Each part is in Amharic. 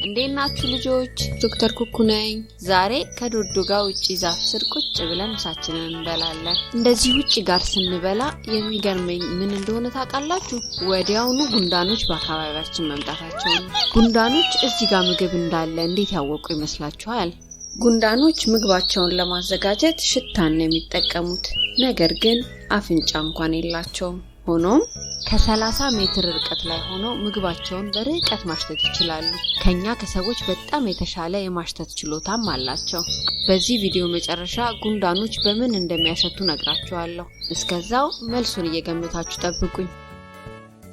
እንዴት ናችሁ ልጆች? ዶክተር ኩኩ ነኝ። ዛሬ ከዶዶ ጋር ውጪ ዛፍ ስር ቁጭ ብለን ምሳችንን እንበላለን። እንደዚህ ውጪ ጋር ስንበላ የሚገርመኝ ምን እንደሆነ ታውቃላችሁ? ወዲያውኑ ጉንዳኖች በአካባቢያችን መምጣታቸው ነው። ጉንዳኖች እዚህ ጋር ምግብ እንዳለ እንዴት ያወቁ ይመስላችኋል? ጉንዳኖች ምግባቸውን ለማዘጋጀት ሽታን ነው የሚጠቀሙት። ነገር ግን አፍንጫ እንኳን የላቸውም። ሆኖም ከ30 ሜትር ርቀት ላይ ሆነው ምግባቸውን በርቀት ማሽተት ይችላሉ። ከኛ ከሰዎች በጣም የተሻለ የማሽተት ችሎታም አላቸው። በዚህ ቪዲዮ መጨረሻ ጉንዳኖች በምን እንደሚያሸቱ ነግራችኋለሁ። እስከዛው መልሱን እየገመታችሁ ጠብቁኝ።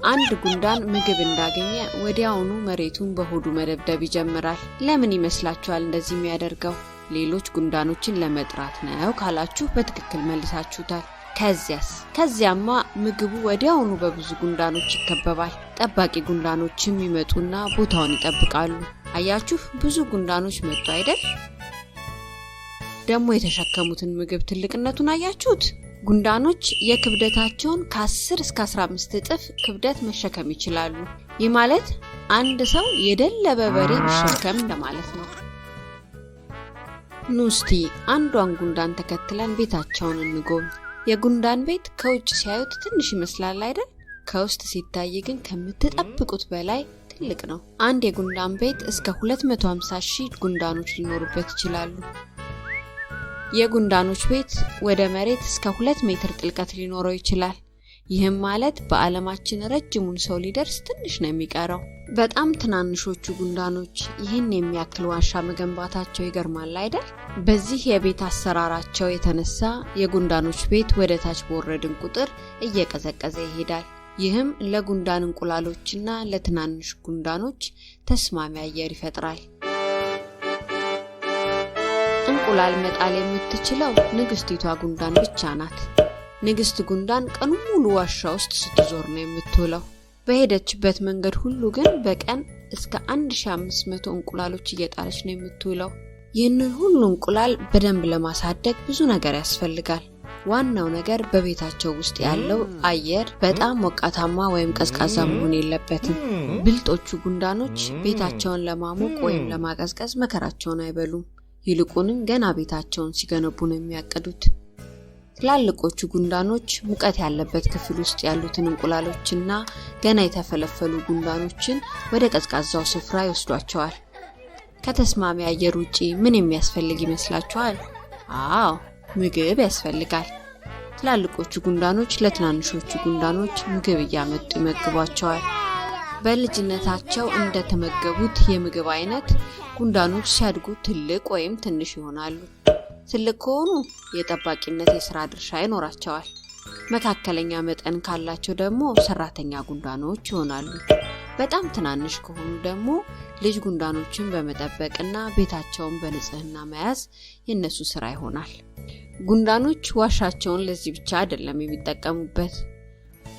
አንድ ጉንዳን ምግብ እንዳገኘ ወዲያውኑ መሬቱን በሆዱ መደብደብ ይጀምራል። ለምን ይመስላችኋል እንደዚህ የሚያደርገው? ሌሎች ጉንዳኖችን ለመጥራት ነው ካላችሁ በትክክል መልሳችሁታል። ከዚያማ ምግቡ ወዲያውኑ በብዙ ጉንዳኖች ይከበባል። ጠባቂ ጉንዳኖችም ይመጡና ቦታውን ይጠብቃሉ። አያችሁ፣ ብዙ ጉንዳኖች መጡ አይደል? ደግሞ የተሸከሙትን ምግብ ትልቅነቱን አያችሁት? ጉንዳኖች የክብደታቸውን ከ10 እስከ 15 እጥፍ ክብደት መሸከም ይችላሉ። ይህ ማለት አንድ ሰው የደለበ በሬ መሸከም እንደማለት ነው። ኑስቲ አንዷን ጉንዳን ተከትለን ቤታቸውን እንጎብኝ። የጉንዳን ቤት ከውጭ ሲያዩት ትንሽ ይመስላል አይደል? ከውስጥ ሲታይ ግን ከምትጠብቁት በላይ ትልቅ ነው። አንድ የጉንዳን ቤት እስከ 250,000 ጉንዳኖች ሊኖሩበት ይችላሉ። የጉንዳኖች ቤት ወደ መሬት እስከ 2 ሜትር ጥልቀት ሊኖረው ይችላል። ይህም ማለት በዓለማችን ረጅሙን ሰው ሊደርስ ትንሽ ነው የሚቀረው። በጣም ትናንሾቹ ጉንዳኖች ይህን የሚያክል ዋሻ መገንባታቸው ይገርማል አይደል? በዚህ የቤት አሰራራቸው የተነሳ የጉንዳኖች ቤት ወደ ታች በወረድን ቁጥር እየቀዘቀዘ ይሄዳል። ይህም ለጉንዳን እንቁላሎችና ለትናንሽ ጉንዳኖች ተስማሚ አየር ይፈጥራል። እንቁላል መጣል የምትችለው ንግስቲቷ ጉንዳን ብቻ ናት። ንግስት ጉንዳን ቀኑን ሙሉ ዋሻ ውስጥ ስትዞር ነው የምትውለው። በሄደችበት መንገድ ሁሉ ግን በቀን እስከ 1500 እንቁላሎች እየጣለች ነው የምትውለው። ይህንን ሁሉ እንቁላል በደንብ ለማሳደግ ብዙ ነገር ያስፈልጋል። ዋናው ነገር በቤታቸው ውስጥ ያለው አየር በጣም ሞቃታማ ወይም ቀዝቃዛ መሆን የለበትም። ብልጦቹ ጉንዳኖች ቤታቸውን ለማሞቅ ወይም ለማቀዝቀዝ መከራቸውን አይበሉም። ይልቁንም ገና ቤታቸውን ሲገነቡ ነው የሚያቅዱት። ትላልቆቹ ጉንዳኖች ሙቀት ያለበት ክፍል ውስጥ ያሉትን እንቁላሎችና ገና የተፈለፈሉ ጉንዳኖችን ወደ ቀዝቃዛው ስፍራ ይወስዷቸዋል። ከተስማሚ አየር ውጪ ምን የሚያስፈልግ ይመስላችኋል? አዎ፣ ምግብ ያስፈልጋል። ትላልቆቹ ጉንዳኖች ለትናንሾቹ ጉንዳኖች ምግብ እያመጡ ይመግቧቸዋል። በልጅነታቸው እንደተመገቡት የምግብ አይነት ጉንዳኖች ሲያድጉ ትልቅ ወይም ትንሽ ይሆናሉ። ትልቅ ከሆኑ የጠባቂነት የሥራ ድርሻ ይኖራቸዋል። መካከለኛ መጠን ካላቸው ደግሞ ሰራተኛ ጉንዳኖች ይሆናሉ። በጣም ትናንሽ ከሆኑ ደግሞ ልጅ ጉንዳኖችን በመጠበቅና ቤታቸውን በንጽህና መያዝ የነሱ ስራ ይሆናል። ጉንዳኖች ዋሻቸውን ለዚህ ብቻ አይደለም የሚጠቀሙበት።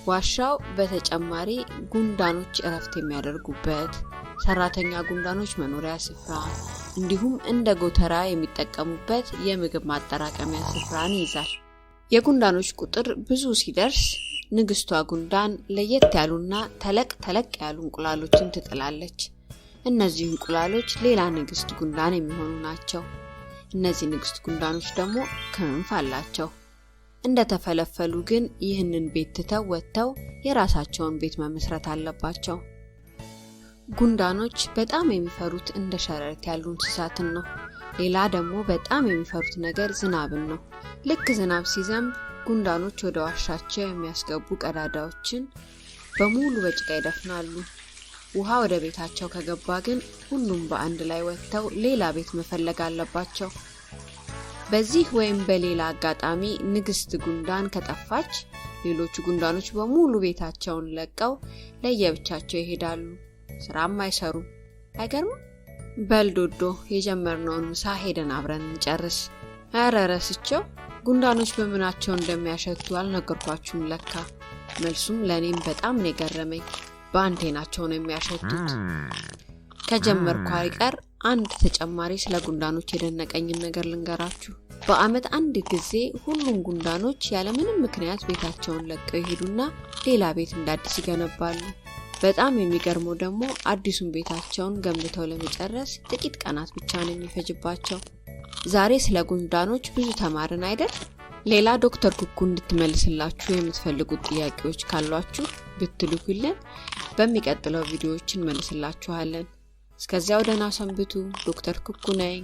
ዋሻው በተጨማሪ ጉንዳኖች እረፍት የሚያደርጉበት፣ ሰራተኛ ጉንዳኖች መኖሪያ ስፍራ እንዲሁም እንደ ጎተራ የሚጠቀሙበት የምግብ ማጠራቀሚያ ስፍራን ይይዛል። የጉንዳኖች ቁጥር ብዙ ሲደርስ ንግስቷ ጉንዳን ለየት ያሉና ተለቅ ያሉ እንቁላሎችን ትጥላለች። እነዚህ እንቁላሎች ሌላ ንግስት ጉንዳን የሚሆኑ ናቸው። እነዚህ ንግስት ጉንዳኖች ደግሞ ክንፍ አላቸው። እንደተፈለፈሉ ግን ይህንን ቤት ትተው ወጥተው የራሳቸውን ቤት መመስረት አለባቸው። ጉንዳኖች በጣም የሚፈሩት እንደ ሸረሪት ያሉ እንስሳትን ነው። ሌላ ደግሞ በጣም የሚፈሩት ነገር ዝናብን ነው። ልክ ዝናብ ሲዘንብ ጉንዳኖች ወደ ዋሻቸው የሚያስገቡ ቀዳዳዎችን በሙሉ በጭቃ ይደፍናሉ። ውሃ ወደ ቤታቸው ከገባ ግን ሁሉም በአንድ ላይ ወጥተው ሌላ ቤት መፈለግ አለባቸው። በዚህ ወይም በሌላ አጋጣሚ ንግስት ጉንዳን ከጠፋች ሌሎቹ ጉንዳኖች በሙሉ ቤታቸውን ለቀው ለየብቻቸው ይሄዳሉ። ስራም አይሰሩም። አይገርምም? በልዶዶ የጀመርነውን ምሳ ሄደን አብረን እንጨርስ። ኧረ ረስቸው፣ ጉንዳኖች በምናቸው እንደሚያሸቱ አልነገርኳችሁም ለካ። መልሱም ለኔም በጣም ነው የገረመኝ። በአንቴናቸው ነው የሚያሸቱት። ከጀመርኩ አይቀር አንድ ተጨማሪ ስለ ጉንዳኖች የደነቀኝን ነገር ልንገራችሁ። በአመት አንድ ጊዜ ሁሉም ጉንዳኖች ያለምንም ምክንያት ቤታቸውን ለቀው ይሄዱና ሌላ ቤት እንዳዲስ ይገነባሉ። በጣም የሚገርመው ደግሞ አዲሱን ቤታቸውን ገንብተው ለመጨረስ ጥቂት ቀናት ብቻ ነው የሚፈጅባቸው። ዛሬ ስለ ጉንዳኖች ብዙ ተማርን አይደል? ሌላ ዶክተር ኩኩ እንድትመልስላችሁ የምትፈልጉት ጥያቄዎች ካሏችሁ ብትልኩልን በሚቀጥለው ቪዲዮዎችን መልስላችኋለን። እስከዚያው ደህና ሰንብቱ። ዶክተር ኩኩ ነኝ።